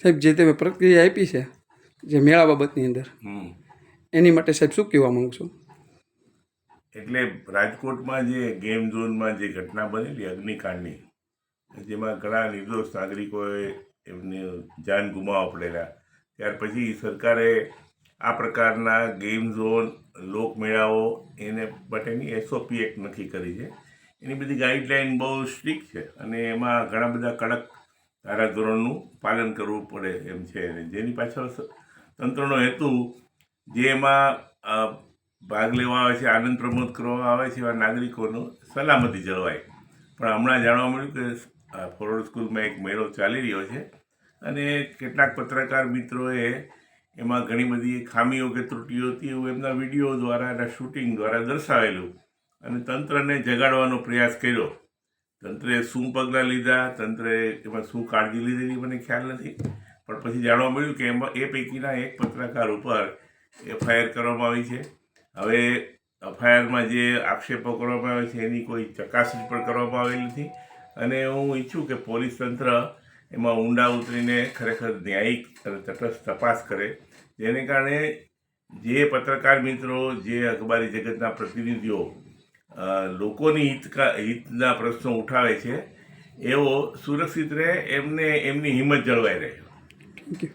સાહેબ જે તમે પ્રક્રિયા આપી છે જે મેળા બાબતની અંદર એની માટે સાહેબ શું કહેવા માંગુ છું? એટલે રાજકોટમાં જે ગેમ ઝોનમાં જે ઘટના બનેલી અગ્નિકાંડની, જેમાં ઘણા નિર્દોષ નાગરિકોએ એમને જાન ગુમાવવા પડેલા, ત્યાર પછી સરકારે આ પ્રકારના ગેમ ઝોન, લોકમેળાઓ એને માટેની SOP એક નક્કી કરી છે. એની બધી ગાઈડલાઈન બહુ સ્ટ્રિક્ટ છે અને એમાં ઘણા બધા કડક ધારાધોરણનું પાલન કરવું પડે એમ છે. જેની પાછળ તંત્રનો હેતુ જે એમાં ભાગ લેવા આવે છે, આનંદ પ્રમોદ કરવામાં આવે છે, એવા નાગરિકોનું સલામતી જળવાય. પણ હમણાં જાણવા મળ્યું કે ફોરવર્ડ સ્કૂલમાં એક મેળો ચાલી રહ્યો છે અને કેટલાક પત્રકાર મિત્રોએ એમાં ઘણી બધી ખામીઓ કે ત્રુટીઓ હતી એવું એમના વિડીયો દ્વારા, એના શૂટિંગ દ્વારા દર્શાવેલું અને તંત્રને જગાડવાનો પ્રયાસ કર્યો. તંત્રે શું પગલાં લીધા, તંત્રે એમાં શું કાળજી લીધેલી મને ખ્યાલ નથી, પણ પછી જાણવા મળ્યું કે એમાં એ પૈકીના એક પત્રકાર ઉપર FIR કરવામાં આવી છે. હવે FIRમાં જે આક્ષેપો કરવામાં આવે છે એની કોઈ ચકાસણી પણ કરવામાં આવેલી નથી અને હું ઈચ્છું કે પોલીસ તંત્ર એમાં ઊંડા ઉતરીને ખરેખર ન્યાયિક અને તટસ્થ તપાસ કરે, જેને કારણે જે પત્રકાર મિત્રો, જે અખબારી જગતના પ્રતિનિધિઓ લોકોની હિતના પ્રશ્નો ઉઠાવે છે, એવો સુરક્ષિત રહે, એમને એમની હિંમત જળવાઈ રહે. Thank you.